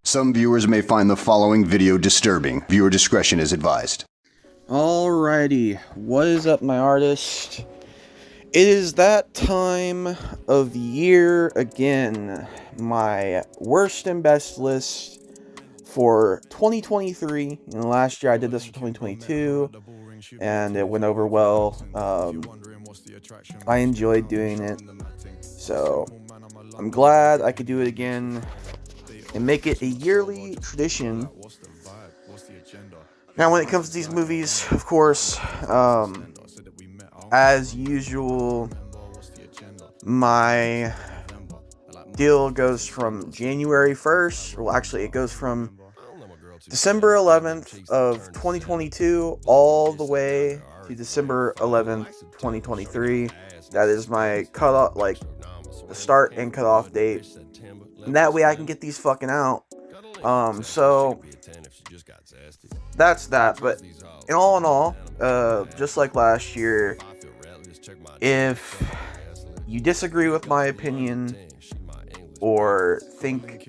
Some viewers may find the following video disturbing. Viewer discretion is advised. Alrighty, what is up, my artist? It is that time of year again. My worst and best list for 2023. Last year I did this for 2022, and it went over well. I enjoyed doing it, so I'm glad I could do it again and make it a yearly tradition. Now, when it comes to these movies, of course, as usual, my deal goes from January 1st, well, actually, it goes from December 11th of 2022 all the way to December 11th, 2023. That is my cutoff, like, the start and cutoff date. And that way I can get these fucking out. So that's that. But in all, just like last year, if you disagree with my opinion or think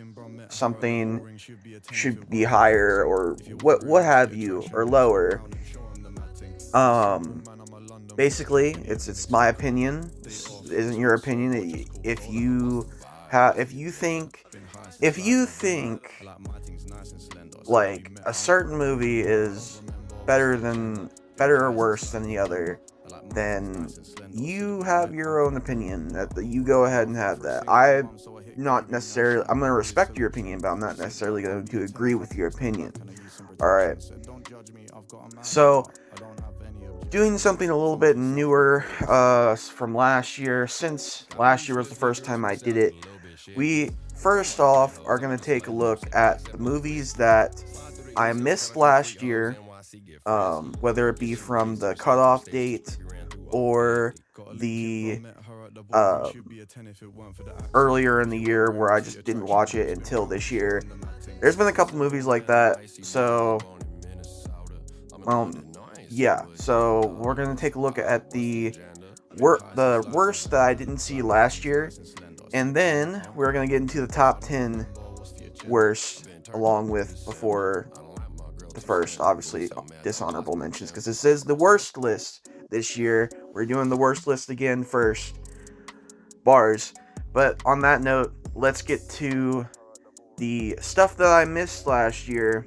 something should be higher or what have you, or lower, basically it's my opinion. This isn't your opinion. If you think like a certain movie is better or worse than the other, then you have your own opinion. That you go ahead and have that. I'm going to respect your opinion, but I'm not necessarily going to agree with your opinion. Alright. So, doing something a little bit newer from last year, since last year was the first time I did it, we first off are going to take a look at the movies that I missed last year, whether it be from the cutoff date or the earlier in the year where I just didn't watch it until this year. There's been a couple movies like that, so yeah, so we're going to take a look at the worst that I didn't see last year, and then we're going to get into the top 10 worst, along with before the first, obviously, dishonorable mentions, because this is the worst list this year. We're doing the worst list again first. Bars. But on that note, let's get to the stuff that I missed last year.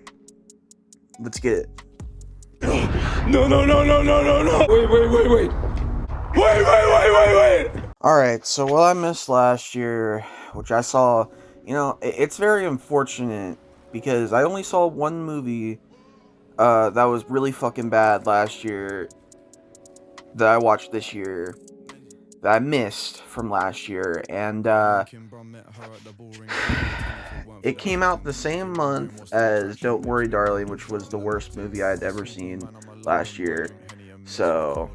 Let's get it. No. Wait. Alright, so what I missed last year, which I saw, it's very unfortunate because I only saw one movie that was really fucking bad last year that I watched this year that I missed from last year, and it came out the same month as Don't Worry Darling, which was the worst movie I'd ever seen last year. So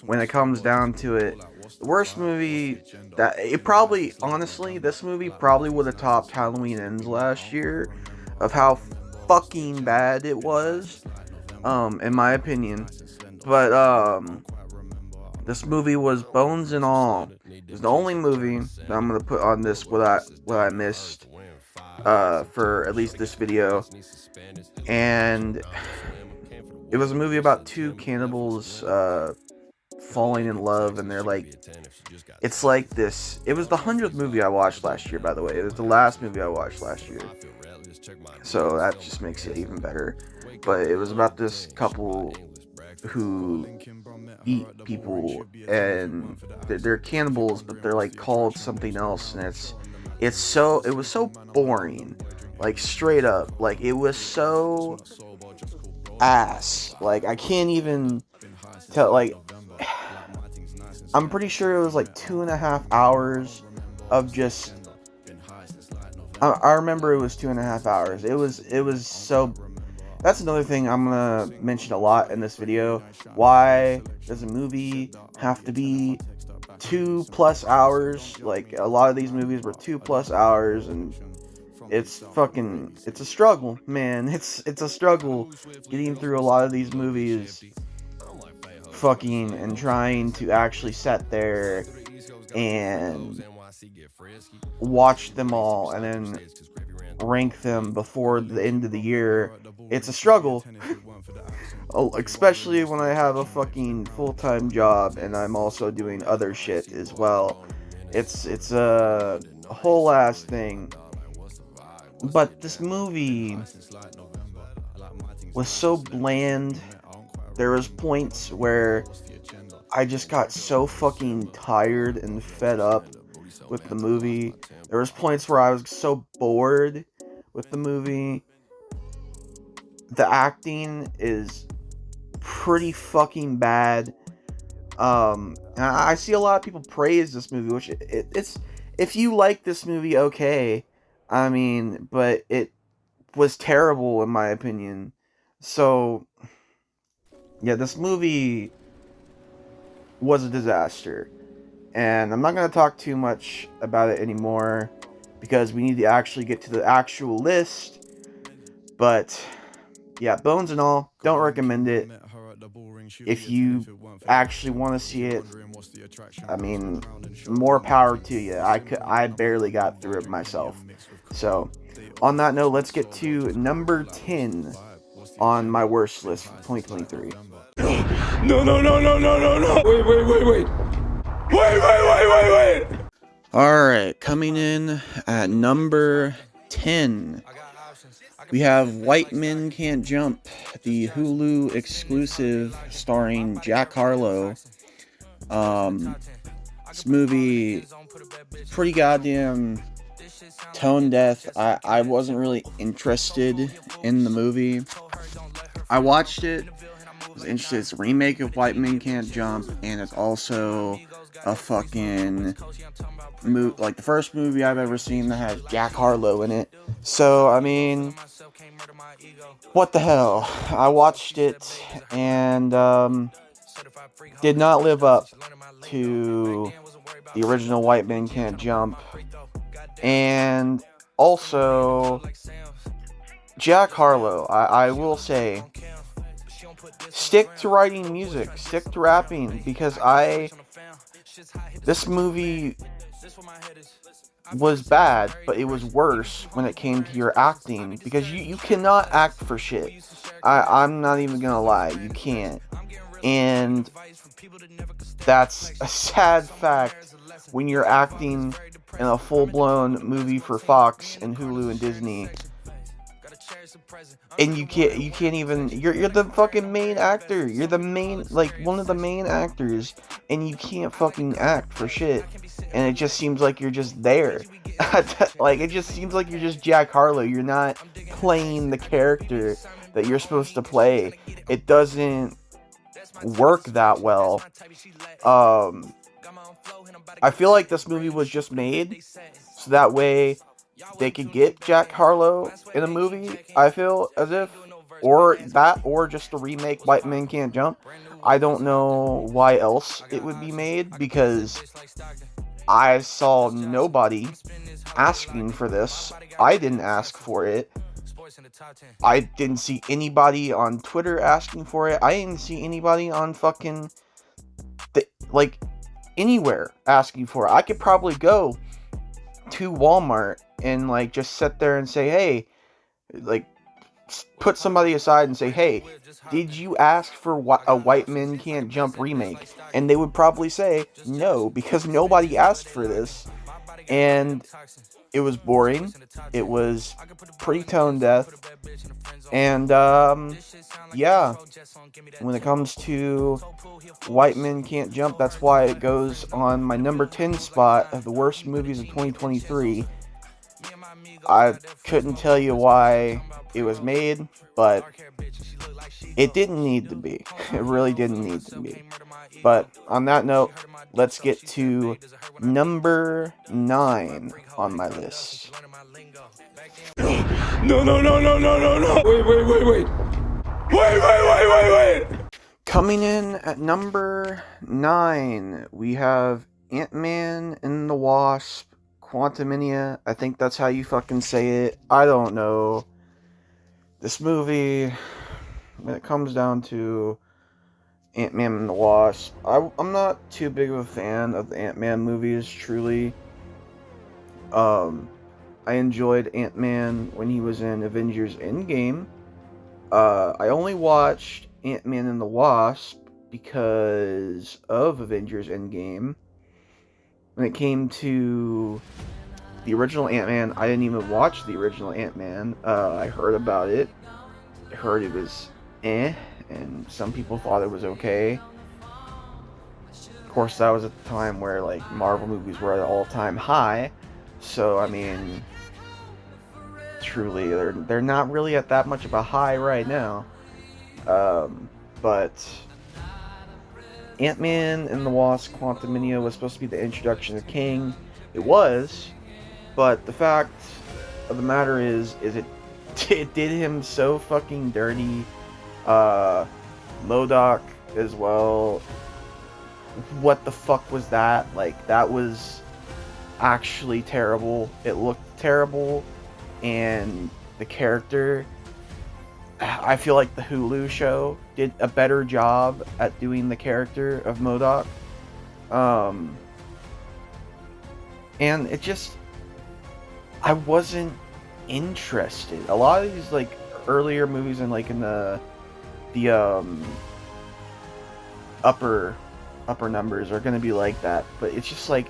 when it comes down to it, the worst movie this movie probably would have topped Halloween Ends last year of how fucking bad it was, in my opinion. But this movie was Bones and All. It's the only movie that I'm gonna put on this what I missed for at least this video, and it was a movie about two cannibals falling in love, and they're like, it's like this. It was the 100th movie I watched last year, by the way. It was the last movie I watched last year, so that just makes it even better. But it was about this couple who eat people, and they're cannibals, but they're like called something else, and it was so boring, like straight up, like it was so ass, like I can't even tell, like I'm pretty sure it was like 2.5 hours of just I remember it was 2.5 hours. It was so. That's another thing I'm gonna mention a lot in this video. Why does a movie have to be 2+ hours? Like, a lot of these movies were 2+ hours, and it's a struggle, man. It's a struggle getting through a lot of these movies, and trying to actually sit there and watch them all, and then rank them before the end of the year. It's a struggle, especially when I have a fucking full-time job and I'm also doing other shit as well. It's a whole ass thing. But this movie was so bland. There was points where I just got so fucking tired and fed up with the movie. There was points where I was so bored with the movie. The acting is pretty fucking bad. And I see a lot of people praise this movie, which it's, if you like this movie, okay. I mean, but it was terrible in my opinion. So yeah, this movie was a disaster. And I'm not going to talk too much about it anymore because we need to actually get to the actual list. But yeah, bones and all, don't recommend it. If you actually want to see it, I mean, more power to you. I barely got through it myself. So, on that note, let's get to number 10 on my worst list for 2023. No, no, no, no, no, no, no. Wait. Wait. Alright, coming in at number 10, we have White Men Can't Jump, the Hulu exclusive starring Jack Harlow. This movie, pretty goddamn tone deaf. I wasn't really interested in the movie. I watched it, was interested. It's a remake of White Men Can't Jump, and it's also a fucking movie, like the first movie I've ever seen that has Jack Harlow in it. So, I mean, what the hell? I watched it and did not live up to the original White Men Can't Jump. And also, Jack Harlow, I will say, stick to writing music, stick to rapping, because this movie was bad, but it was worse when it came to your acting, because you cannot act for shit. I'm not even gonna lie, you can't. And that's a sad fact when you're acting in a full-blown movie for Fox and Hulu and Disney. And you can't even, you're the fucking main actor. You're the main, like, one of the main actors, and you can't fucking act for shit. And it just seems like you're just there. Like, it just seems like you're just Jack Harlow. You're not playing the character that you're supposed to play. It doesn't work that well. I feel like this movie was just made so that way they could get Jack Harlow in a movie, I feel as if. Or that, or just to remake White Men Can't Jump. I don't know why else it would be made, because I saw nobody asking for this. I didn't ask for it. I didn't see anybody on Twitter asking for it. I didn't see anybody on fucking, anywhere asking for it. I could probably go to Walmart and, like, just sit there and say, hey, like, put somebody aside and say, hey, did you ask for a White Men Can't Jump remake? And they would probably say no, because nobody asked for this. And it was boring. It was pretty tone deaf. And yeah, when it comes to White Men Can't Jump, that's why it goes on my number 10 spot of the worst movies of 2023. I couldn't tell you why it was made, but it didn't need to be. It really didn't need to be. But on that note, let's get to number 9 on my list. No. Wait. Coming in at number 9, we have Ant-Man and the Wasp, Quantumania. I think that's how you fucking say it. I don't know. This movie, when it comes down to Ant-Man and the Wasp, I'm not too big of a fan of the Ant-Man movies, truly. I enjoyed Ant-Man when he was in Avengers Endgame. I only watched Ant-Man and the Wasp because of Avengers Endgame. When it came to the original Ant-Man, I didn't even watch the original Ant-Man. I heard about it. I heard it was and some people thought it was okay. Of course, that was at the time where like Marvel movies were at an all-time high. So I mean, truly, they're not really at that much of a high right now. But Ant-Man and the Wasp: Quantumania was supposed to be the introduction of Kang. It was, but the fact of the matter is it did him so fucking dirty. MODOK as well. What the fuck was that? Like, that was actually terrible. It looked terrible, and the character, I feel like the Hulu show did a better job at doing the character of MODOK. And it just, I wasn't interested. A lot of these like earlier movies and like in the upper numbers are gonna be like that, but it's just like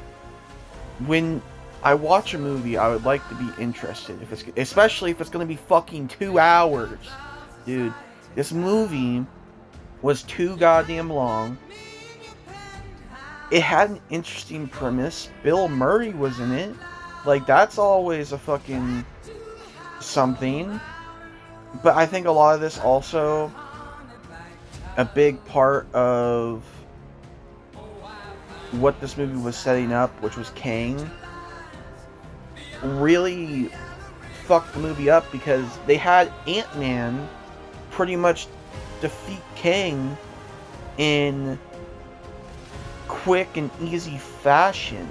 when I watch a movie, I would like to be interested, especially if it's gonna be fucking 2 hours. Dude, this movie was too goddamn long. It had an interesting premise. Bill Murray was in it. Like, that's always a fucking something. But I think a lot of this also, a big part of what this movie was setting up, which was Kang, really fucked the movie up because they had Ant-Man pretty much defeat Kang in quick and easy fashion.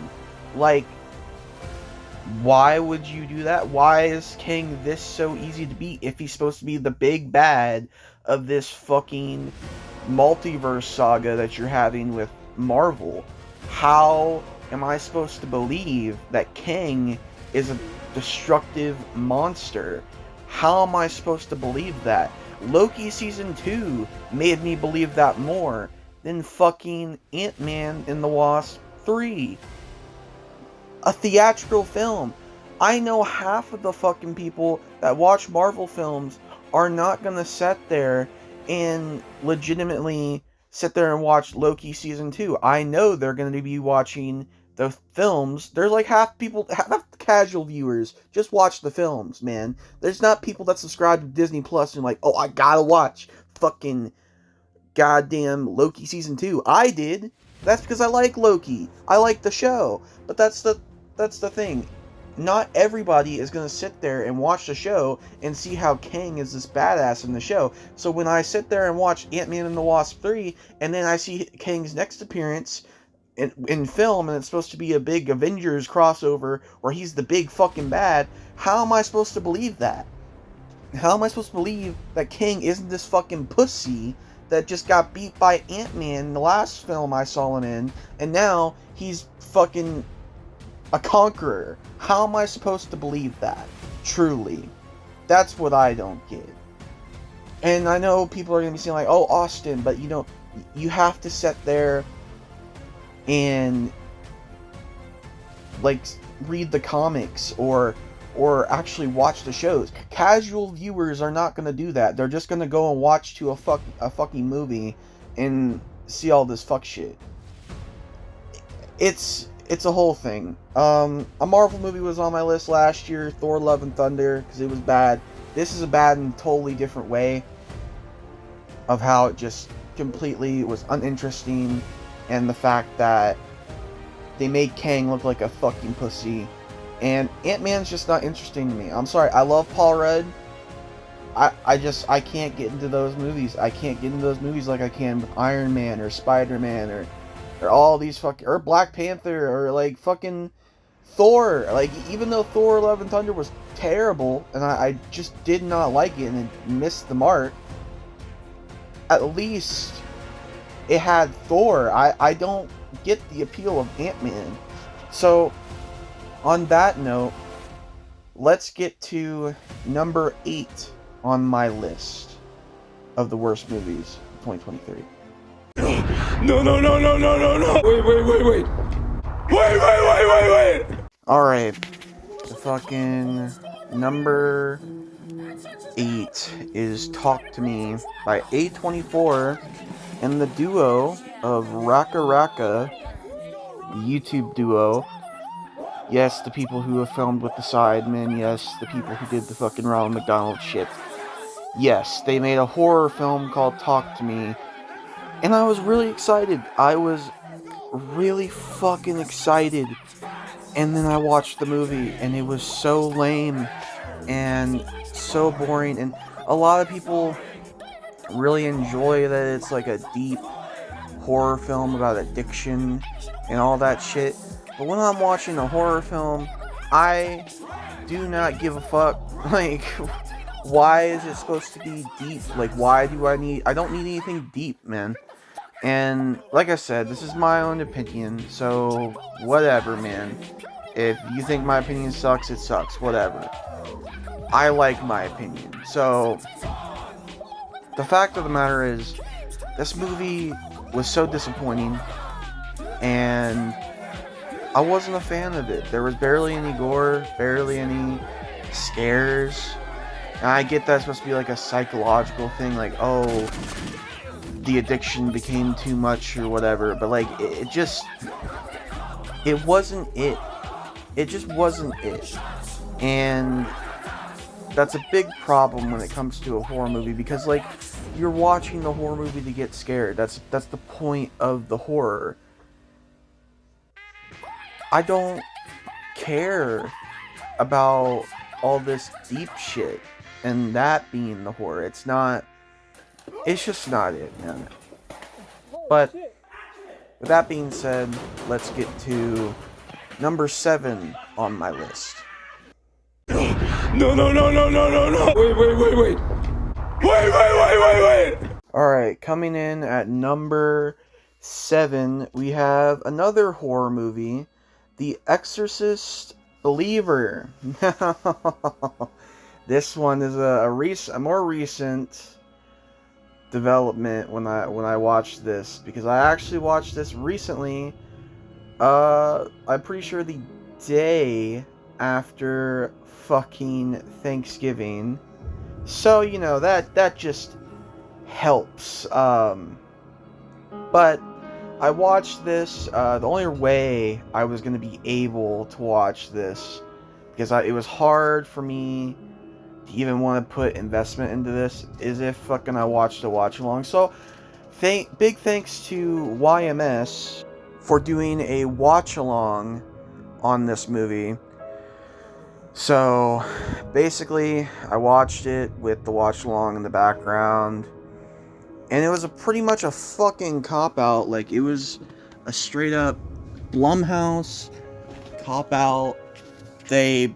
Like, why would you do that? Why is Kang this so easy to beat if he's supposed to be the big bad of this fucking multiverse saga that you're having with Marvel? How am I supposed to believe that Kang is a destructive monster? How am I supposed to believe that? Loki Season 2 made me believe that more than fucking Ant-Man and the Wasp 3. A theatrical film. I know half of the fucking people that watch Marvel films are not gonna sit there and legitimately sit there and watch Loki Season 2. I know they're gonna be watching the films. There's like half the casual viewers just watch the films, man. There's not people that subscribe to Disney Plus and like, oh, I gotta watch fucking goddamn Loki Season 2. I did. That's because I like Loki. I like the show. But that's the thing. Not everybody is going to sit there and watch the show and see how Kang is this badass in the show. So when I sit there and watch Ant-Man and the Wasp 3, and then I see Kang's next appearance in film, and it's supposed to be a big Avengers crossover where he's the big fucking bad, how am I supposed to believe that? How am I supposed to believe that Kang isn't this fucking pussy that just got beat by Ant-Man in the last film I saw him in, and now he's fucking a conqueror? How am I supposed to believe that? Truly. That's what I don't get. And I know people are going to be saying like, oh, Austin, but you know, you have to sit there and like read the comics or actually watch the shows. Casual viewers are not going to do that. They're just going to go and watch a fucking movie and see all this fuck shit. It's a whole thing. A Marvel movie was on my list last year, Thor: Love and Thunder, because it was bad. This is a bad in a totally different way of how it just completely was uninteresting, and the fact that they made Kang look like a fucking pussy. And Ant-Man's just not interesting to me. I'm sorry, I love Paul Rudd. I can't get into those movies. I can't get into those movies like I can with Iron Man or Spider-Man or all these fucking, or Black Panther or like fucking Thor. Like, even though Thor: Love and Thunder was terrible and I just did not like it and it missed the mark, at least it had Thor. I don't get the appeal of Ant-Man. So on that note, let's get to number 8 on my list of the worst movies of 2023. No, no, no, no, no, no, no. Wait, wait, wait, wait. Wait, wait, wait, wait, wait. Alright, the fucking number 8 is Talk to Me by A24 and the duo of Raka Raka, the YouTube duo. Yes, the people who have filmed with the Sidemen. Yes, the people who did the fucking Ronald McDonald shit. Yes, they made a horror film called Talk to Me. And I was really excited. I was really fucking excited. And then I watched the movie, and it was so lame and so boring. And a lot of people really enjoy that it's like a deep horror film about addiction and all that shit. But when I'm watching a horror film, I do not give a fuck. Like, why is it supposed to be deep? Like, why do I don't need anything deep, man. And like I said, this is my own opinion, so whatever, man. If you think my opinion sucks, it sucks, whatever. I like my opinion. So, the fact of the matter is, this movie was so disappointing, and I wasn't a fan of it. There was barely any gore, barely any scares. And I get that's supposed to be like a psychological thing, like, oh, the addiction became too much or whatever, but like, it wasn't it. It just wasn't it. And that's a big problem when it comes to a horror movie, because like, you're watching the horror movie to get scared. That's the point of the horror. I don't care about all this deep shit and that being the horror. It's just not it, man. But with that being said, let's get to number 7 on my list. No, no, no, no, no, no, no. Wait, wait, wait, wait. Wait, wait, wait, wait, wait. Alright, coming in at number 7, we have another horror movie, The Exorcist Believer. This one is a more recent development when I watched this, because I actually watched this recently. I'm pretty sure the day after fucking Thanksgiving. So, you know, that just helps. But I watched this. The only way I was going to be able to watch this, because it was hard for me to even want to put investment into this, is if fucking I watched a watch along. So, big thanks to YMS for doing a watch along on this movie. So, basically, I watched it with the watch along in the background, and it was pretty much a fucking cop-out. Like, it was a straight-up Blumhouse cop-out. They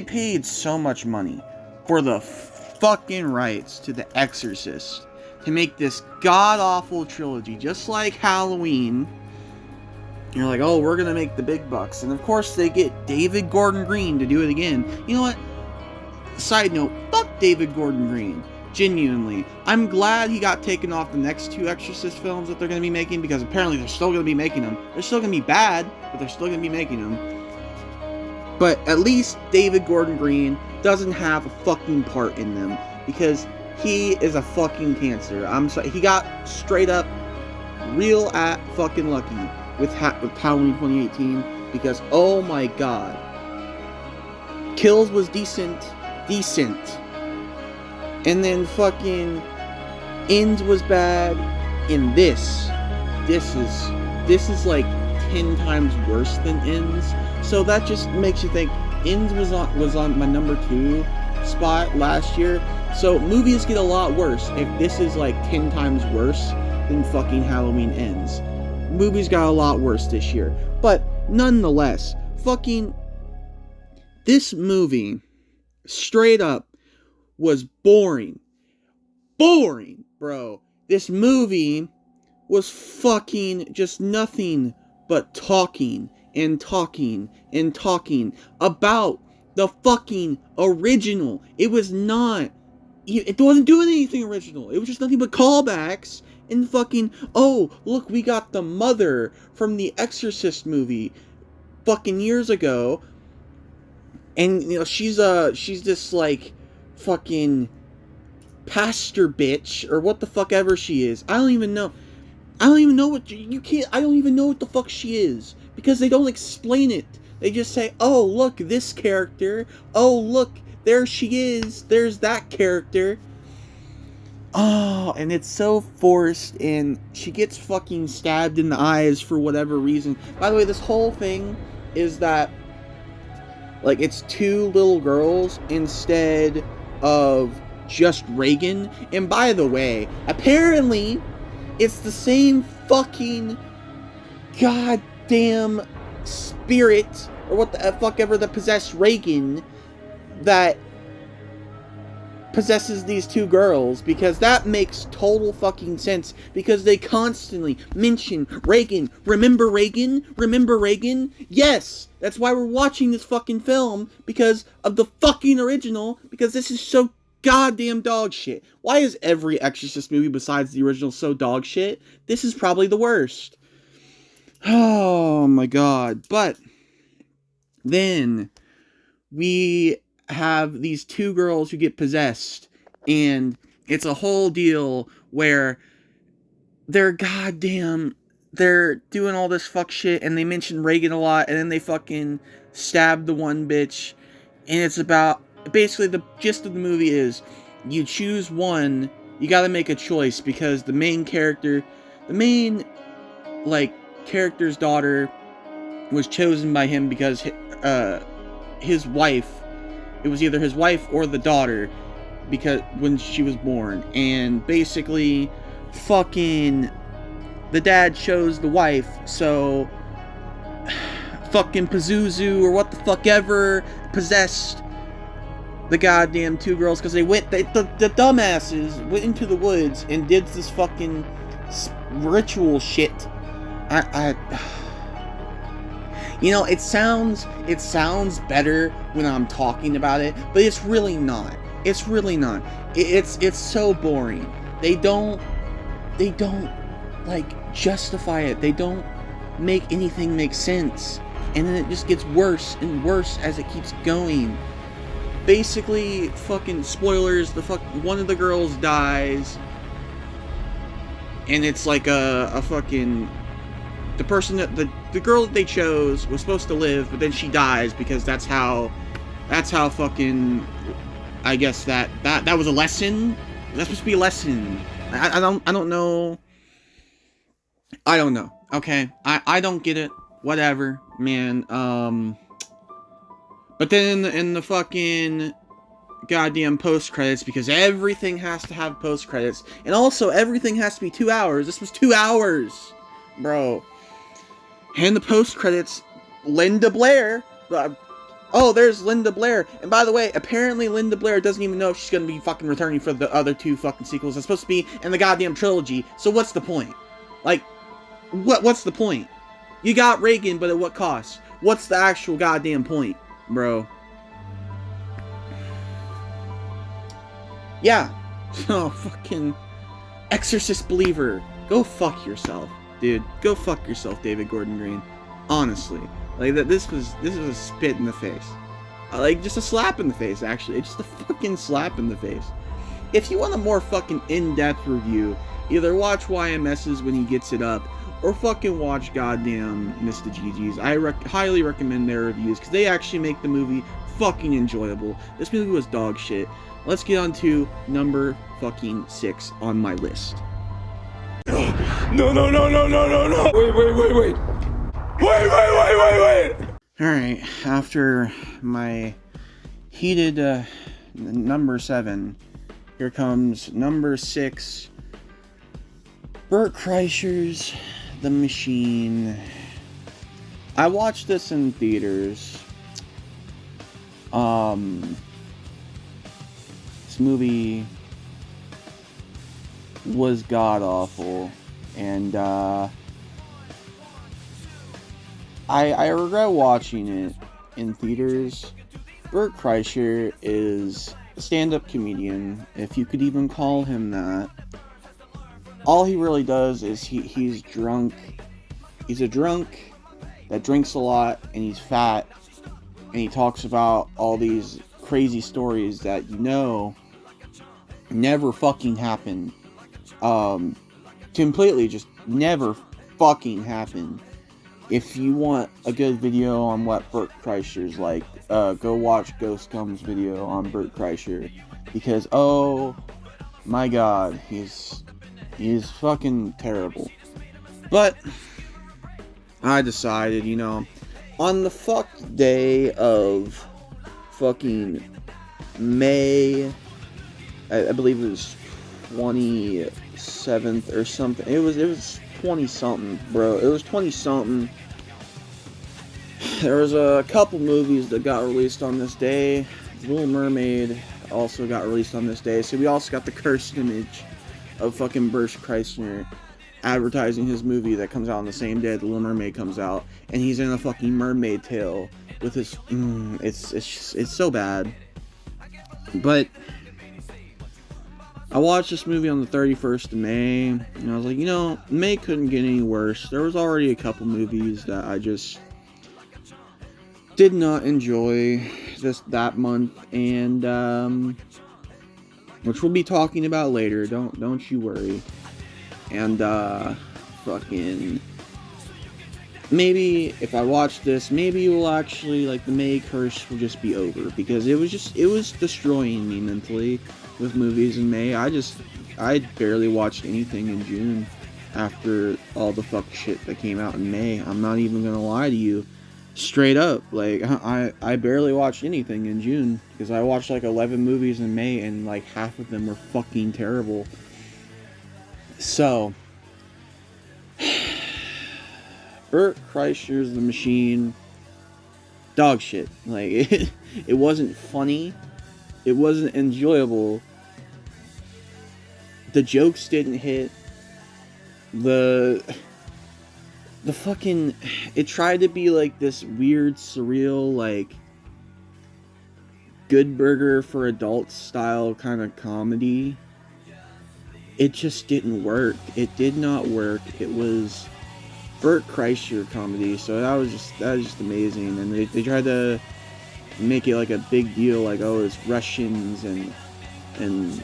paid so much money for the fucking rights to The Exorcist to make this god-awful trilogy, just like Halloween. You're like, oh, we're gonna make the big bucks. And of course they get David Gordon Green to do it again. You know what? Side note, fuck David Gordon Green. Genuinely. I'm glad he got taken off the next 2 Exorcist films that they're gonna be making, because apparently they're still gonna be making them. They're still gonna be bad, but they're still gonna be making them. But at least David Gordon Green doesn't have a fucking part in them, because he is a fucking cancer. I'm sorry. He got straight up real at fucking lucky with Halloween 2018, because oh my god, Kills was decent, and then fucking Ends was bad, and this is like 10 times worse than Ends. So that just makes you think Ends was on my number 2 spot last year. So movies get a lot worse if this is like 10 times worse than fucking Halloween Ends. Movies got a lot worse this year. But nonetheless, fucking this movie straight up was boring. Boring, bro. This movie was fucking just nothing but talking and talking and talking about the fucking original. It was not, it wasn't doing anything original. It was just nothing but callbacks and fucking, oh, look, we got the mother from the Exorcist movie fucking years ago. And, you know, she's this, like, fucking pastor bitch, or what the fuck ever she is. I don't even know what, you can't, I don't even know what the fuck she is. Because they don't explain it. They just say, oh, look, this character. Oh, look, there she is. There's that character. Oh, and it's so forced, and she gets fucking stabbed in the eyes for whatever reason. By the way, this whole thing is that, like, it's two little girls instead of just Reagan. And by the way, apparently, it's the same fucking goddamn spirit, or what the fuck ever, that possessed Reagan, that possesses these two girls, because that makes total fucking sense, because they constantly mention Reagan. Remember Reagan? Remember Reagan? Yes! That's why we're watching this fucking film, because of the fucking original, because this is so goddamn dog shit. Why is every Exorcist movie besides the original so dog shit? This is probably the worst. Oh my god. But then we have these two girls who get possessed, and it's a whole deal where they're doing all this fuck shit, and they mention Reagan a lot, and then they fucking stab the one bitch, and it's about, basically the gist of the movie is, you choose one, you gotta make a choice, because the main character's daughter was chosen by him because his wife, it was either his wife or the daughter, because when she was born, and basically fucking the dad chose the wife, so fucking Pazuzu or what the fuck ever possessed the goddamn two girls, because the dumbasses went into the woods and did this fucking ritual shit. You know, it sounds better when I'm talking about it, but it's really not. It's really not. It's so boring. They don't like justify it. They don't make anything make sense. And then it just gets worse and worse as it keeps going. Basically, fucking spoilers, one of the girls dies, and it's like a fucking, the person that the girl that they chose was supposed to live, but then she dies, because that's how fucking, I guess that was a lesson. That's supposed to be a lesson. I don't know. I don't know. Okay, I don't get it. Whatever, man. But then in the fucking goddamn post-credits, because everything has to have post-credits, and also everything has to be 2 hours. This was 2 hours, bro. And the post-credits, Linda Blair. Oh, there's Linda Blair. And by the way, apparently Linda Blair doesn't even know if she's gonna be fucking returning for the other two fucking sequels. It's supposed to be in the goddamn trilogy. So what's the point? Like, what's the point? You got Reagan, but at what cost? What's the actual goddamn point, bro? Yeah. Oh, fucking Exorcist believer. Go fuck yourself, dude. Go fuck yourself, David Gordon Green. Honestly. Like, this was a spit in the face. Like, just a slap in the face, actually. It's just a fucking slap in the face. If you want a more fucking in-depth review, either watch YMS's when he gets it up, or fucking watch goddamn Mr. GG's. I highly recommend their reviews, because they actually make the movie fucking enjoyable. This movie was dog shit. Let's get on to number fucking 6 on my list. No. Wait. Alright, after my heated number 7, here comes number 6, Bert Kreischer's The Machine. I watched this in theaters. This movie was god-awful, and I regret watching it in theaters, Bert Kreischer is a stand-up comedian, if you could even call him that. All he really does is he's drunk. He's a drunk that drinks a lot, and he's fat, and he talks about all these crazy stories that never fucking happened. Completely just never fucking happened. If you want a good video on what Bert Kreischer's like, go watch Ghost Gum's video on Bert Kreischer, because oh my god, he's fucking terrible. But I decided, on the fuck day of fucking May, I believe it was 27th or something. It was 20 something, bro. It was 20 something. There was a couple movies that got released on this day. The Little Mermaid also got released on this day. So we also got the cursed image of fucking Bert Kreischer advertising his movie that comes out on the same day The Little Mermaid comes out, and he's in a fucking mermaid tail with his it's so bad. But I watched this movie on the 31st of May, and I was like, May couldn't get any worse. There was already a couple movies that I just did not enjoy that month, and which we'll be talking about later. Don't you worry. And fucking maybe if I watch this, maybe it will actually, the May curse will just be over, because it was destroying me mentally with movies in May. I barely watched anything in June after all the fuck shit that came out in May. I'm not even gonna lie to you. Straight up, I barely watched anything in June, because I watched 11 movies in May, and half of them were fucking terrible. So, Bert Kreischer's The Machine, dog shit. It wasn't funny, it wasn't enjoyable, the jokes didn't hit, the fucking, it tried to be this weird, surreal, Good Burger for Adults style kind of comedy. It just didn't work. It did not work. It was Bert Kreischer comedy, so that was just amazing. And they tried to make it a big deal, oh, it's Russians and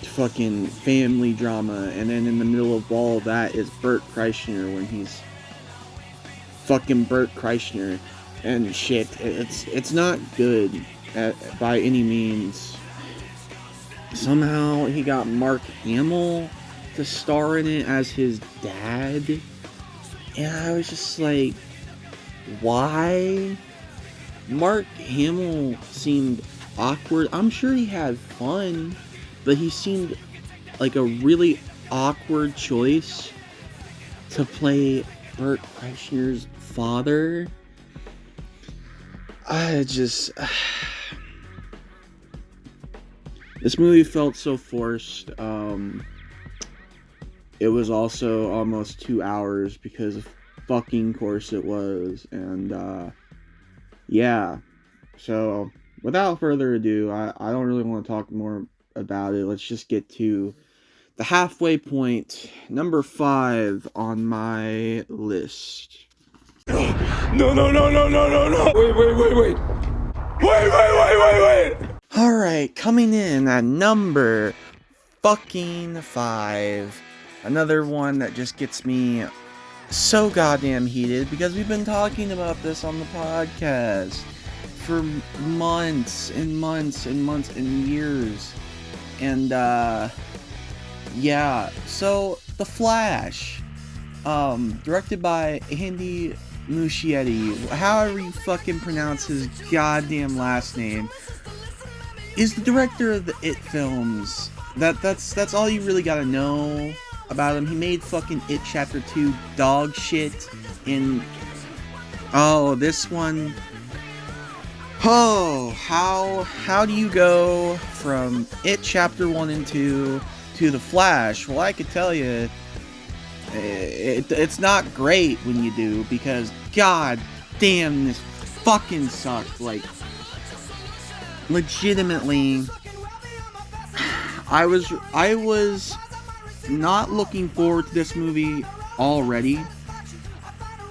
fucking family drama, and then in the middle of all of that is Bert Kreischer when he's fucking Bert Kreischer and shit. It's not good by any means. Somehow he got Mark Hamill to star in it as his dad, and I was just like, why? Mark Hamill seemed awkward. I'm sure he had fun, but he seemed like a really awkward choice to play Bert Kreischer's father. This movie felt so forced. It was also almost 2 hours, because of fucking course it was. And yeah, so without further ado, I don't really want to talk more about it. Let's just get to the halfway point, number 5 on my list. No. Wait. Alright, coming in at number fucking 5. Another one that just gets me so goddamn heated, because we've been talking about this on the podcast for months and months and months and years. And yeah, so The Flash, directed by Andy Muschietti, however you fucking pronounce his goddamn last name, is the director of the It films. That's all you really gotta know about him. He made fucking It Chapter 2 dog shit in... Oh, this one... Oh, how do you go from It Chapter 1 and 2 to The Flash? Well, I could tell you, it's not great when you do, because god damn, this fucking sucked. legitimately, I was not looking forward to this movie already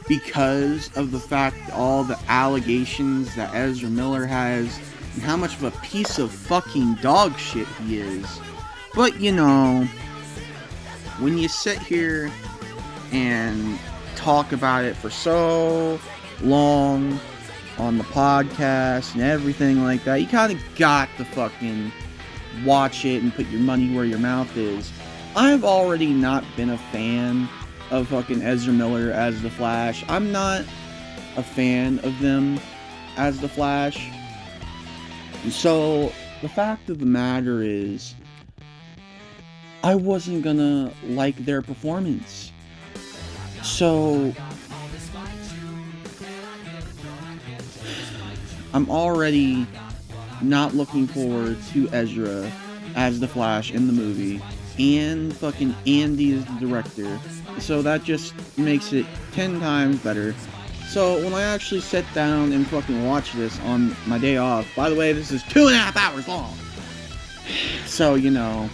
because of the fact all the allegations that Ezra Miller has and how much of a piece of fucking dog shit he is. But you know, when you sit here and talk about it for so long on the podcast and everything like that, you kind of got to fucking watch it and put your money where your mouth is. I've already not been a fan of fucking Ezra Miller as the Flash. I'm not a fan of them as the Flash. So, the fact of the matter is, I wasn't gonna like their performance. So, I'm already not looking forward to Ezra as the Flash in the movie, and fucking Andy is the director. So that just makes it 10 times better. So when I actually sit down and fucking watch this on my day off, by the way, this is 2.5 hours long. So, you know,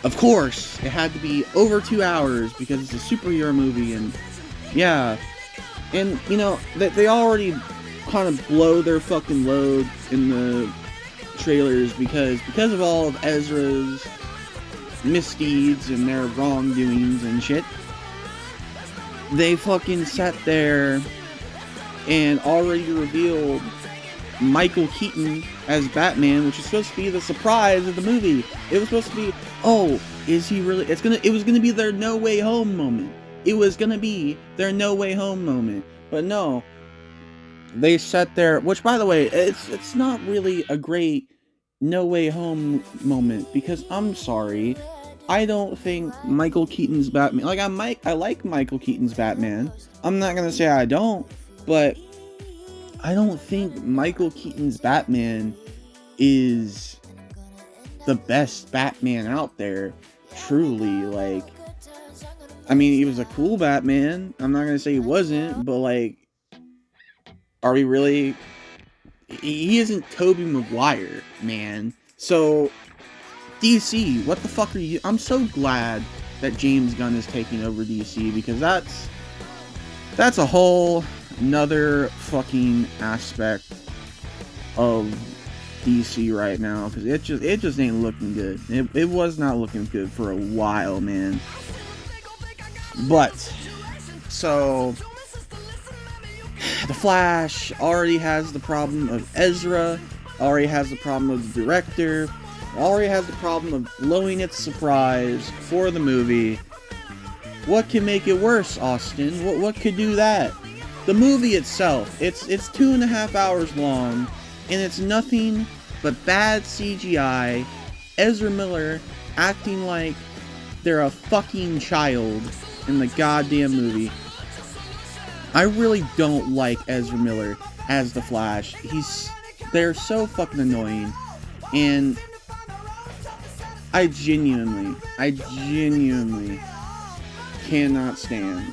of course, it had to be over 2 hours because it's a superhero movie, and yeah. And, you know, they already kind of blow their fucking load in the trailers because of all of Ezra's misdeeds and their wrongdoings and shit. They fucking sat there and already revealed Michael Keaton as Batman, which is supposed to be the surprise of the movie. It was supposed to be, oh, is he really? It was gonna be their No Way Home moment. It was gonna be their No Way Home moment. But no, they sat there, which by the way, it's not really a great No Way Home moment, because I'm sorry, I don't think Michael Keaton's Batman, like I like Michael Keaton's Batman. I'm not gonna say I don't, but I don't think Michael Keaton's Batman is the best Batman out there, truly. Like, I mean, he was a cool Batman. I'm not gonna say he wasn't, but like, are we really? He isn't Tobey Maguire, man. So, DC, what the fuck are you? I'm so glad that James Gunn is taking over DC, because that's a whole another fucking aspect of DC right now, because it just ain't looking good. It was not looking good for a while, man. But so the Flash already has the problem of Ezra, already has the problem of the director, already has the problem of blowing its surprise for the movie. What can make it worse, Austin? What could do that? The movie itself, it's 2.5 hours long, and it's nothing but bad CGI, Ezra Miller acting like they're a fucking child in the goddamn movie. I really don't like Ezra Miller as the Flash. They're so fucking annoying, and I genuinely cannot stand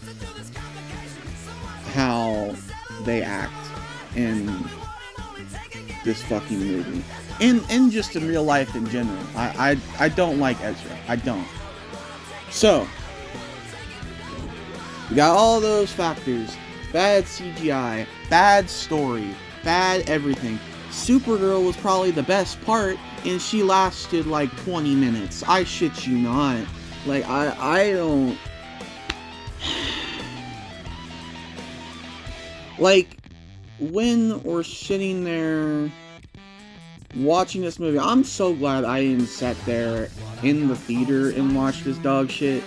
how they act in this fucking movie, and just in real life in general. I don't like Ezra. I don't. So we got all those factors: bad CGI, bad story, bad everything. Supergirl was probably the best part, and she lasted like 20 minutes. I shit you not. Like, I don't... Like, when we're sitting there watching this movie, I'm so glad I didn't sit there in the theater and watch this dog shit,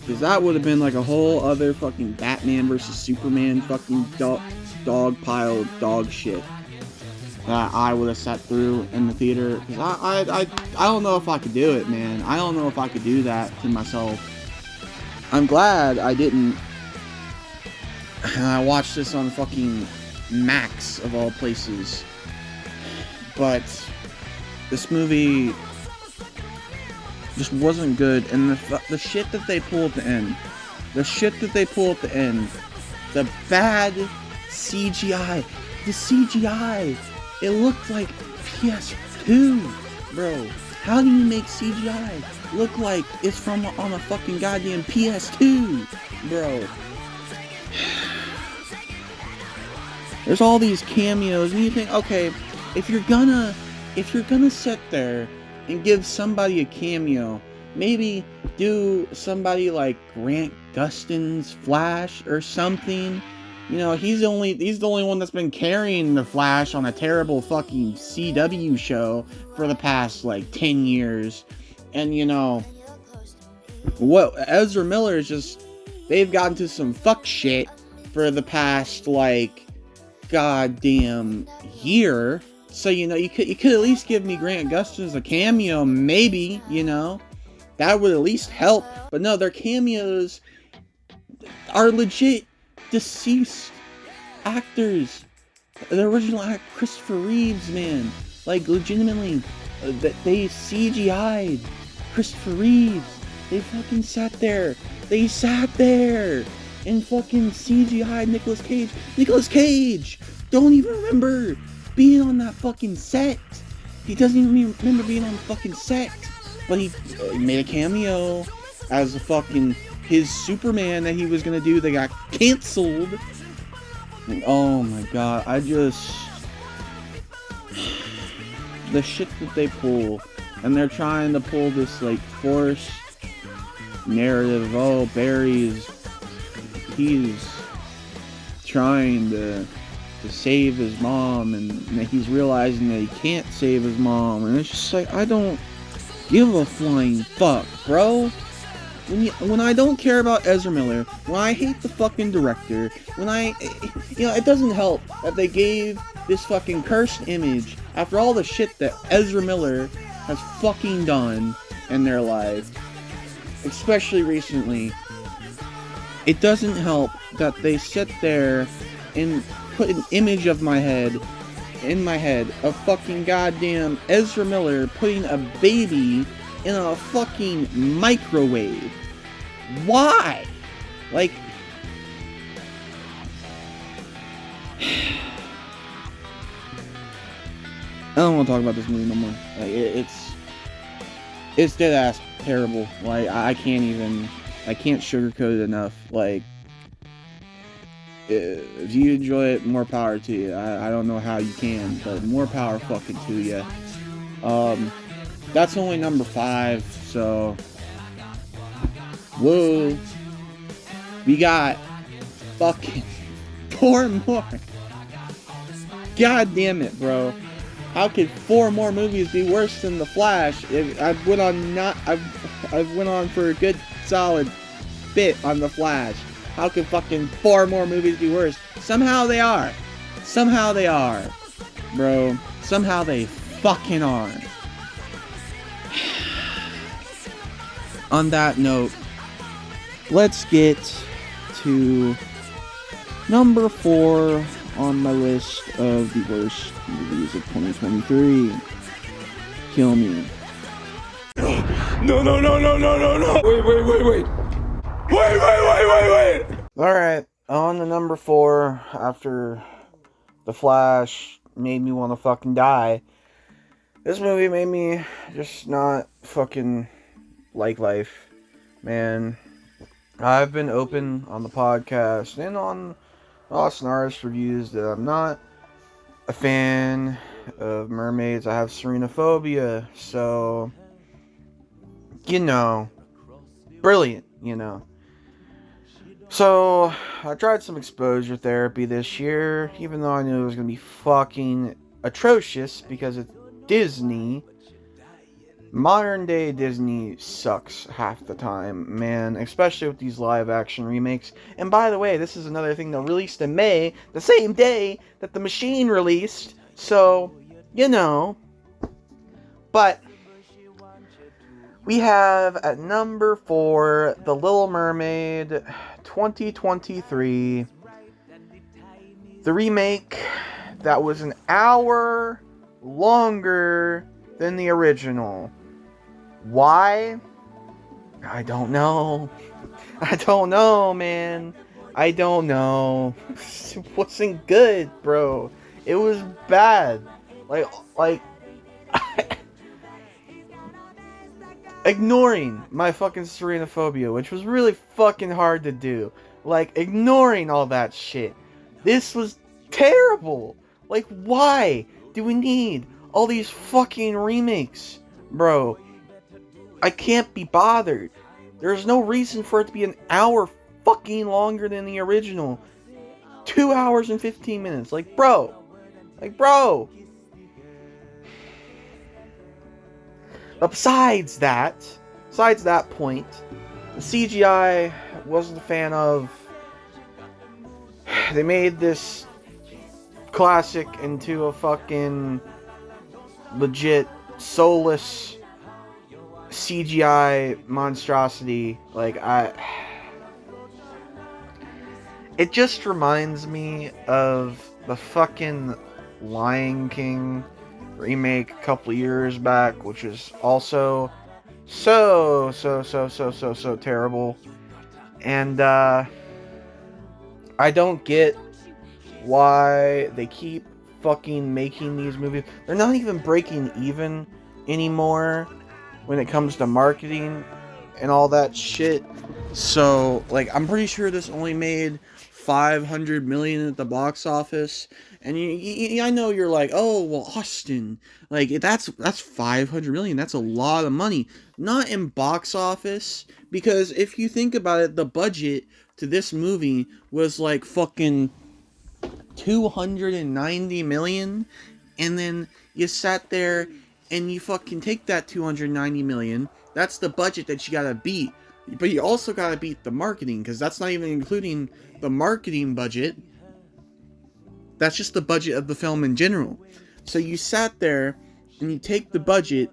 because that would have been like a whole other fucking Batman versus Superman fucking dog pile of dog shit that I would have sat through in the theater, because I don't know if I could do it, man. I don't know if I could do that to myself. I'm glad I didn't. And I watched this on fucking Max, of all places. But this movie just wasn't good, and the shit that they pull at the end, the bad CGI, It looked like PS2, bro. How do you make CGI look like it's from on a fucking goddamn PS2, bro? There's all these cameos, and you think, okay, if you're gonna sit there and give somebody a cameo, maybe do somebody like Grant Gustin's Flash or something. You know, he's the only one that's been carrying the Flash on a terrible fucking CW show for the past like 10 years. And you know, what Ezra Miller is just, they've gotten to some fuck shit for the past like goddamn year. So, you know, you could at least give me Grant Gustin as a cameo, maybe, you know. That would at least help. But no, their cameos are legit deceased actors. The original actor, Christopher Reeves, man. Like, legitimately, they CGI'd Christopher Reeves. They fucking sat there. They sat there and fucking CGI'd Nicolas Cage. Nicolas Cage! Don't even remember being on that fucking set. He doesn't even remember being on the fucking set. But he made a cameo as a fucking his Superman that he was gonna do that got canceled. And oh my god, the shit that they pull, and they're trying to pull this like forced narrative. Oh, he's trying to save his mom, and he's realizing that he can't save his mom, and it's just like, I don't give a flying fuck, bro. When I don't care about Ezra Miller, when I hate the fucking director, when it doesn't help that they gave this fucking cursed image after all the shit that Ezra Miller has fucking done in their life, especially recently. It doesn't help that they sit there and put an image of in my head of fucking goddamn Ezra Miller putting a baby in a fucking microwave. Why? Like, I don't want to talk about this movie no more. Like, it's dead ass terrible. Like, I can't sugarcoat it enough. Like, if you enjoy it, more power to you. I don't know how you can, but more power fucking to you. That's only number 5, so whoa, we got fucking 4 more. God damn it, bro. How could 4 more movies be worse than The Flash? I've went on for a good solid bit on The Flash. How could fucking 4 more movies be worse? Somehow they are. Somehow they are. Bro. Somehow they fucking are. On that note, let's get to number 4 on my list of the worst movies of 2023. Kill Me. No. Wait. Wait. Alright, on to number 4, after The Flash made me want to fucking die. This movie made me just not fucking like life. Man, I've been open on the podcast and on Austintheartist reviews that I'm not a fan of mermaids. I have serenophobia, so, you know, brilliant, you know. So, I tried some exposure therapy this year, even though I knew it was going to be fucking atrocious because it's Disney. Modern day Disney sucks half the time, man, especially with these live action remakes. And by the way, this is another thing that released in May, the same day that The Machine released, so, you know. But we have at number 4, The Little Mermaid 2023. The remake that was an hour longer than the original. Why? I don't know. Man. I don't know. It wasn't good, bro. It was bad. Like, ignoring my fucking serenophobia, which was really fucking hard to do. Like, ignoring all that shit. This was terrible. Like, why do we need all these fucking remakes? Bro, I can't be bothered. There's no reason for it to be an hour fucking longer than the original. 2 hours and 15 minutes. Like, bro. But besides that point, the CGI wasn't a fan of. They made this classic into a fucking legit soulless CGI monstrosity. Like, it just reminds me of the fucking Lion King remake a couple years back, which is also so terrible. And I don't get why they keep fucking making these movies. They're not even breaking even anymore when it comes to marketing and all that shit. So, like, I'm pretty sure this only made $500 million at the box office. And I know you're like, oh, well, Austin, like, that's $500 million. That's a lot of money. Not in box office, because if you think about it, the budget to this movie was like fucking $290 million, and then you sat there and you fucking take that $290 million. That's the budget that you gotta beat, but you also gotta beat the marketing, because that's not even including the marketing budget. That's just the budget of the film in general. So you sat there and you take the budget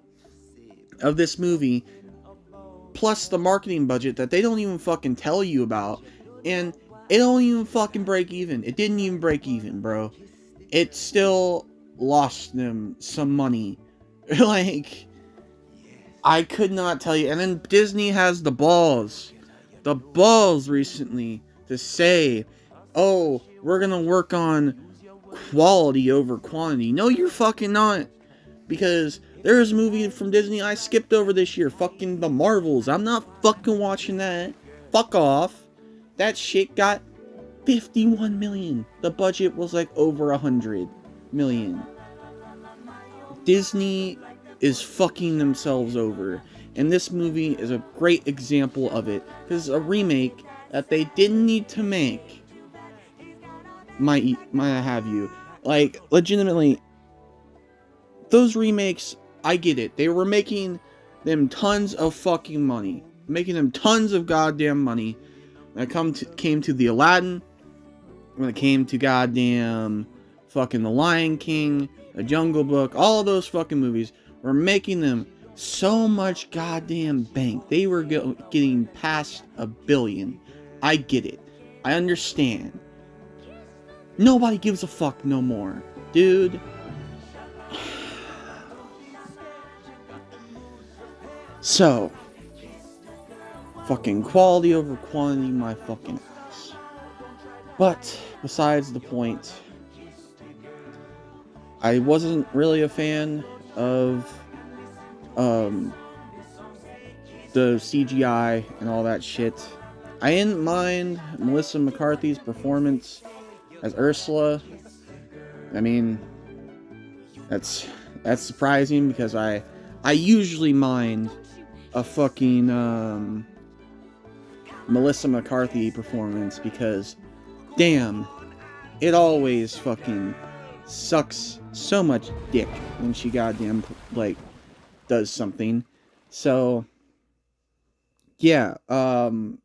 of this movie plus the marketing budget that they don't even fucking tell you about, and it don't even fucking break even. It didn't even break even, bro. It still lost them some money. Like, I could not tell you. And then Disney has the balls recently to say, oh, we're gonna work on quality over quantity. No, you're fucking not. Because there's a movie from Disney I skipped over this year, fucking The Marvels. I'm not fucking watching that. Fuck off. That shit got 51 million. The budget was like over 100 million. Disney is fucking themselves over. And this movie is a great example of it. Because it's a remake that they didn't need to make. Might have you. Like, legitimately, those remakes, I get it. They were making them tons of fucking money. Making them tons of goddamn money. When it came to the Aladdin, when it came to goddamn fucking The Lion King, The Jungle Book, all of those fucking movies were making them so much goddamn bank. They were getting past $1 billion. I get it. I understand. Nobody gives a fuck no more. Dude. So, fucking quality over quantity, my fucking ass. But, besides the point, I wasn't really a fan of the CGI and all that shit. I didn't mind Melissa McCarthy's performance as Ursula. I mean, that's surprising, because I usually mind a fucking Melissa McCarthy performance, because damn, it always fucking sucks so much dick when she goddamn like does something. So yeah, Halle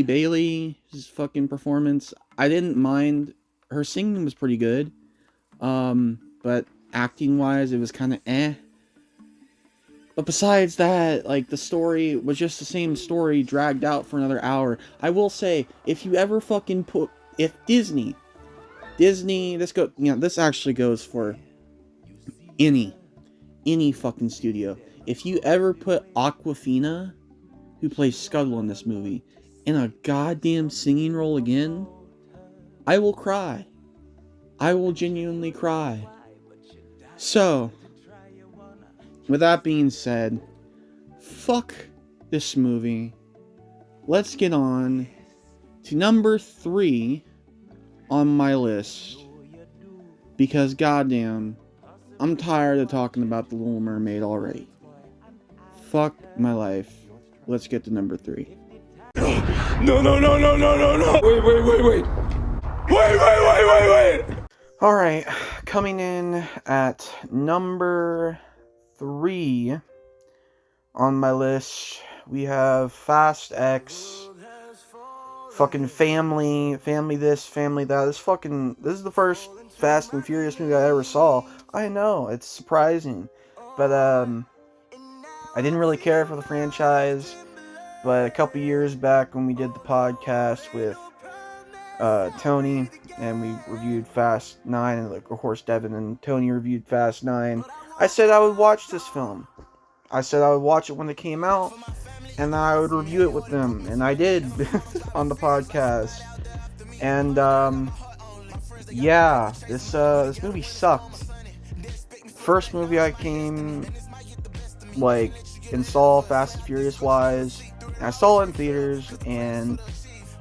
Bailey's fucking performance, I didn't mind. Her singing was pretty good, but acting wise it was kind of eh. But besides that, like, the story was just the same story dragged out for another hour. I will say, if you ever fucking if Disney, this actually goes for any fucking studio. If you ever put Awkwafina, who plays Scuttle in this movie, in a goddamn singing role again, I will cry. I will genuinely cry. So, with that being said, fuck this movie. Let's get on to number 3 on my list. Because goddamn, I'm tired of talking about The Little Mermaid already. Fuck my life. Let's get to number 3. No, no, no, no, no, no, no. Wait, wait, wait, wait. Wait, wait, wait, wait, wait. Alright, coming in at number 3 on my list, we have Fast X. Fucking family this, family that. This is the first Fast and Furious movie I ever saw. I know, it's surprising. But, I didn't really care for the franchise. But a couple years back when we did the podcast with Tony, and we reviewed Fast 9, and of course Devin and Tony reviewed Fast 9, I said I would watch this film. I said I would watch it when it came out, and I would review it with them, and I did on the podcast. And yeah, this movie sucked. First movie I came and saw Fast and Furious wise. And I saw it in theaters, and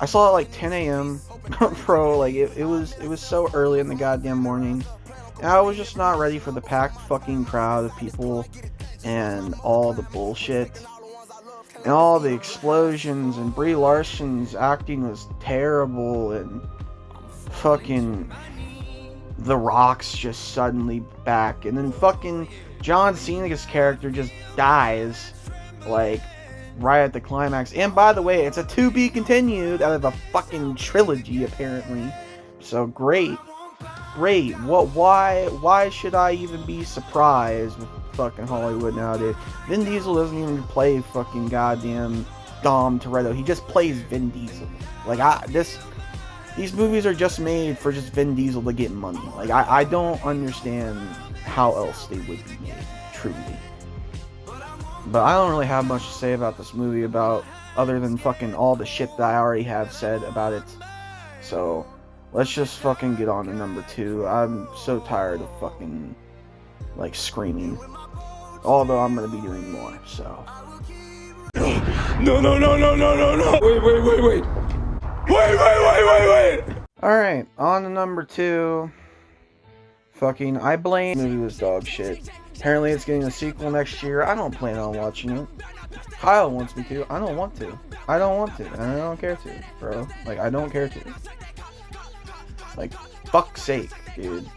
I saw it like 10 a.m. Bro, like it was so early in the goddamn morning, and I was just not ready for the packed fucking crowd of people and all the bullshit and all the explosions, and Brie Larson's acting was terrible, and fucking The Rock's just suddenly back, and then fucking John Cena's character just dies like right at the climax. And by the way, it's a to be continued out of a fucking trilogy apparently. So great. Why should I even be surprised with fucking Hollywood nowadays? Vin Diesel doesn't even play fucking goddamn Dom Toretto. He just plays Vin Diesel. These movies are just made for just Vin Diesel to get money. Like I don't understand how else they would be made, truly. But I don't really have much to say about this movie other than fucking all the shit that I already have said about it. So, let's just fucking get on to number 2. I'm so tired of fucking, screaming. Although I'm gonna be doing more, so. No, no, no, no, no, no, no. Wait, wait, wait, wait. Wait, wait, wait, wait, wait. Alright, on to number 2. Fucking, I blame. The movie was dog shit. Apparently it's getting a sequel next year. I don't plan on watching it. Kyle wants me to. I don't want to. I don't want to. And I don't care to, bro. I don't care to. Fuck's sake, dude.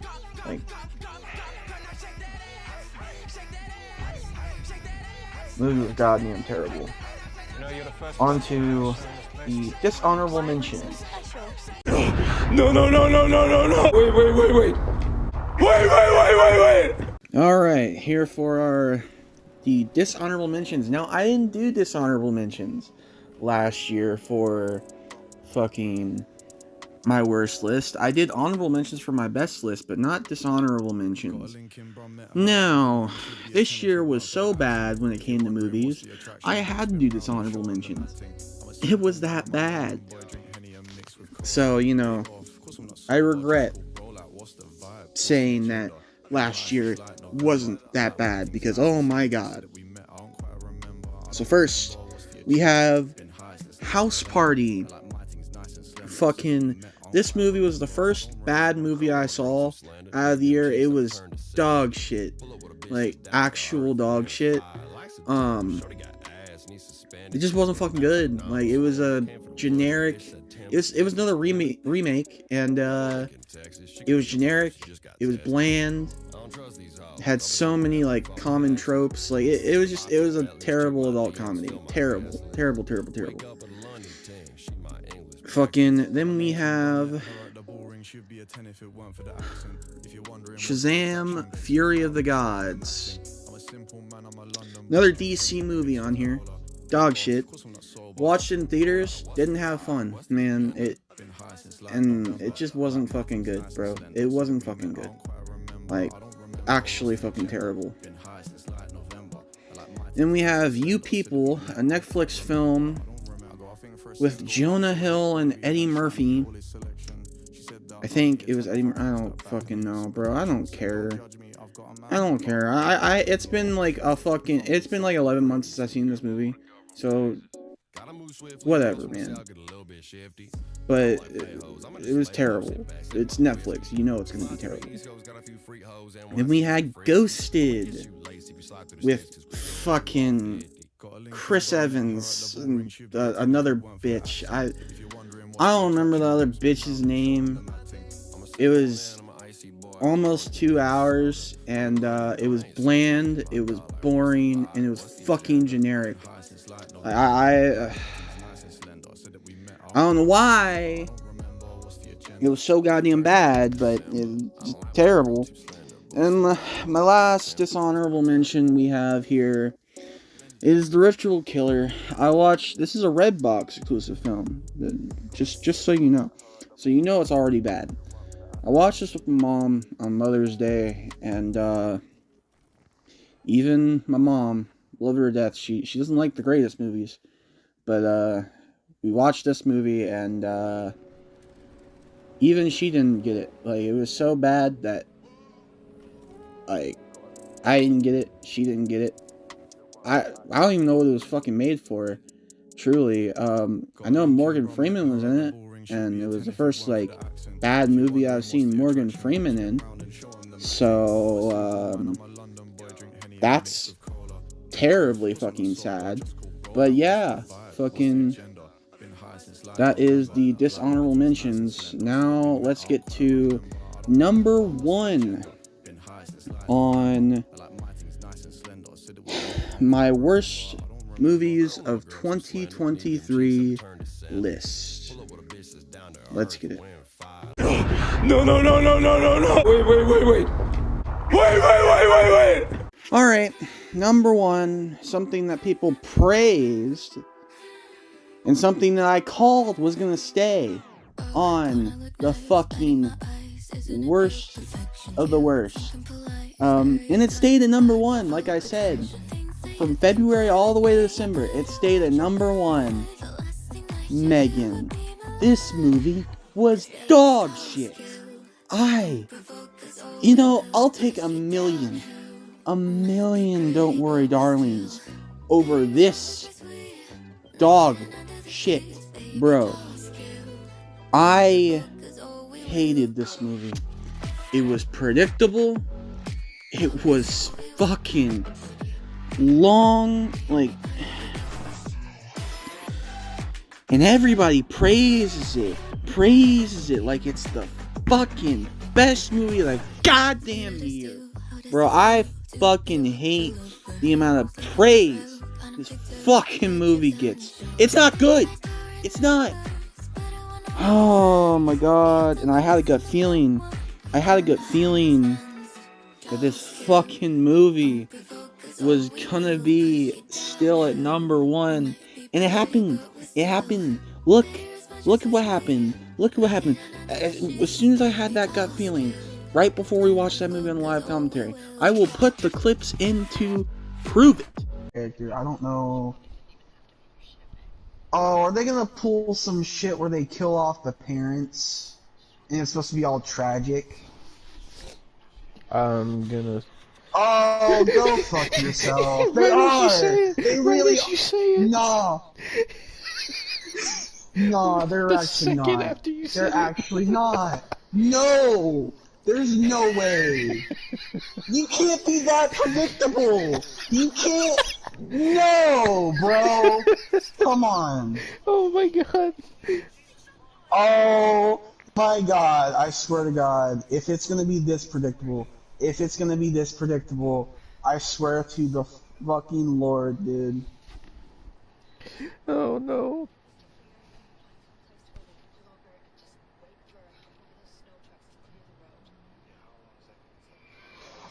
Movie was goddamn terrible. On to the dishonorable mentions. No, no, no, no, no, no, no. Wait, wait, wait, wait. Wait, wait, wait, wait, wait. Alright, here for the dishonorable mentions. Now, I didn't do dishonorable mentions last year for fucking my worst list. I did honorable mentions for my best list, but not dishonorable mentions. Now, this year was so bad when it came to movies, I had to do dishonorable mentions. It was that bad. So, I regret saying that last year wasn't that bad, because oh my god. So first, we have House Party. Fucking, this movie was the first bad movie I saw out of the year. It was dog shit. Actual dog shit. It just wasn't fucking good. It was a generic. It was another remake, and it was generic. It was bland. It had so many common tropes. It was a terrible adult comedy. Terrible. Fucking, then we have Shazam! Fury of the Gods. Another DC movie on here. Dog shit. Watched it in theaters, didn't have fun, man. It just wasn't fucking good, bro. It wasn't fucking good. Actually fucking terrible. Then we have You People, a Netflix film with Jonah Hill and Eddie Murphy. I think it was Eddie. I don't fucking know, bro. I don't care. I don't care. It's been like 11 months since I've seen this movie. So, whatever, man. But it was terrible. It's Netflix. You know it's going to be terrible. Then we had Ghosted with fucking Chris Evans, and, another bitch. I don't remember the other bitch's name. It was almost 2 hours, and it was bland, it was boring, and it was fucking generic. I don't know why it was so goddamn bad, but it was terrible. And my last dishonorable mention we have here is The Ritual Killer. This is a Redbox exclusive film, just so you know. So you know it's already bad. I watched this with my mom on Mother's Day, and even my mom, love her to death, she doesn't like the greatest movies, but we watched this movie, and even she didn't get it. Like, it was so bad that, like, I didn't get it, she didn't get it. I don't even know what it was fucking made for, truly. I know Morgan Freeman was in it, and it was the first, like, bad movie I've seen Morgan Freeman in. So, that's terribly fucking sad. But yeah, fucking, that is the dishonorable mentions. Now, let's get to number 1 on my worst movies of 2023 list. Let's get it. No. Wait. Alright, number 1, something that people praised, and something that I called was gonna stay on the fucking worst of the worst. And it stayed at number 1, like I said. From February all the way to December, it stayed at number 1. Megan. This movie was dog shit. I'll take a million Don't Worry Darlings over this dog shit, bro. I hated this movie. It was predictable. It was fucking long, like, and everybody praises it like it's the fucking best movie of the goddamn year. Bro, I fucking hate the amount of praise this fucking movie gets. It's not good. It's not. Oh my god. And I had a gut feeling that this fucking movie was gonna be still at number 1. And it happened. Look at what happened. As soon as I had that gut feeling, right before we watched that movie on live commentary, I will put the clips in to prove it. Character, I don't know. Oh, are they gonna pull some shit where they kill off the parents? And it's supposed to be all tragic? I'm gonna... Oh, go fuck yourself. They are. They really did you say it? No. No, they're actually not. After you They're said actually not. No. There's no way. You can't be that predictable. You can't. No, bro. Come on. Oh my god. Oh my god. I swear to God. If it's gonna be this predictable, I swear to the fucking Lord, dude. Oh no.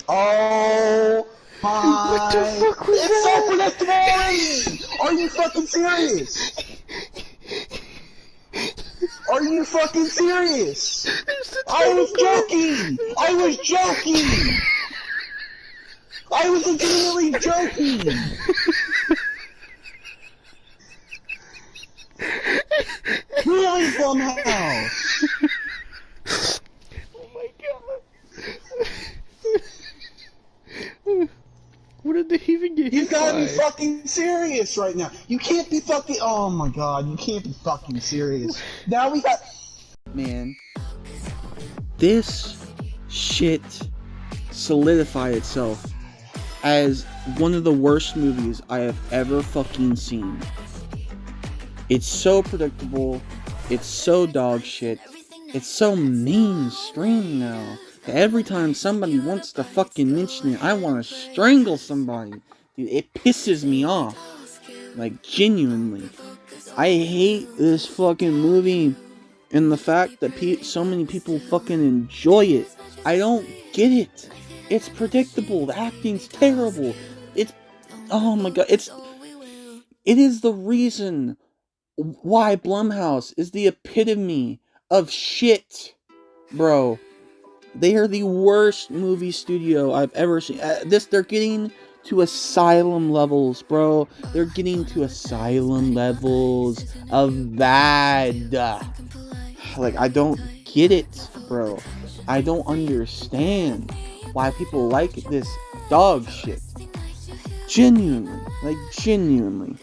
Oh my... What the fuck was it's that? so predictable already! Are you fucking serious? Are you fucking serious? I was joking! I was legitimately joking! Really, Blumhouse? What did they even get You hit gotta be by? fucking serious right now. You can't be fucking. Oh my god, you can't be fucking serious. Now we got. Man, this shit solidified itself as one of the worst movies I have ever fucking seen. It's so predictable. It's so dog shit. It's so mainstream now. Every time somebody wants to fucking mention it, I want to strangle somebody. Dude, it pisses me off. Like, genuinely. I hate this fucking movie. And the fact that so many people fucking enjoy it. I don't get it. It's predictable. The acting's terrible. It's... Oh my god. It is the reason why Blumhouse is the epitome of shit. Bro. They are the worst movie studio I've ever seen. They're getting to asylum levels, bro. They're getting to asylum levels of bad. Like, I don't get it, bro. I don't understand why people like this dog shit. Genuinely. Like, genuinely.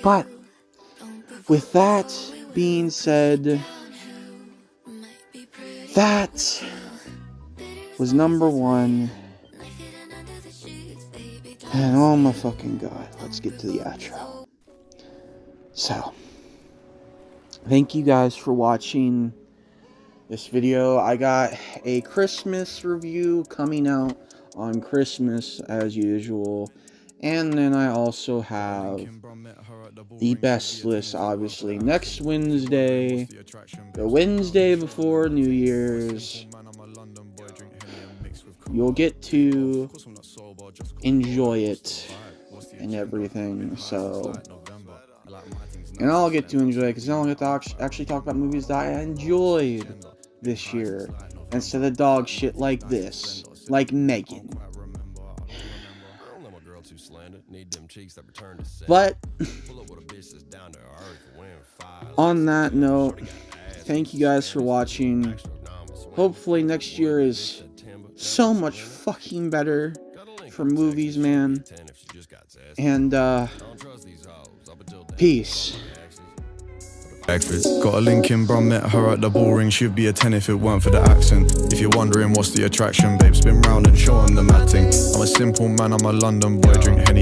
But, with that being said, that was number one. And oh my fucking god, let's get to the outro. So, thank you guys for watching this video. I got a Christmas review coming out on Christmas as usual. And then I also have the best list, obviously, next Wednesday, the Wednesday before New Year's. You'll get to enjoy it and everything, so, and I'll get to enjoy it, because then I'll get to actually talk about movies that I enjoyed this year, instead of dog shit like this, like Megan. But, on that note, thank you guys for watching. Hopefully next year is so much fucking better for movies, man. And, peace. Got a link in, bro, met her at the ball ring. She'd be a 10 if it weren't for the accent. If you're wondering what's the attraction, babe, spin round and show 'em the mad thing. I'm a simple man, I'm a London boy, drink Henny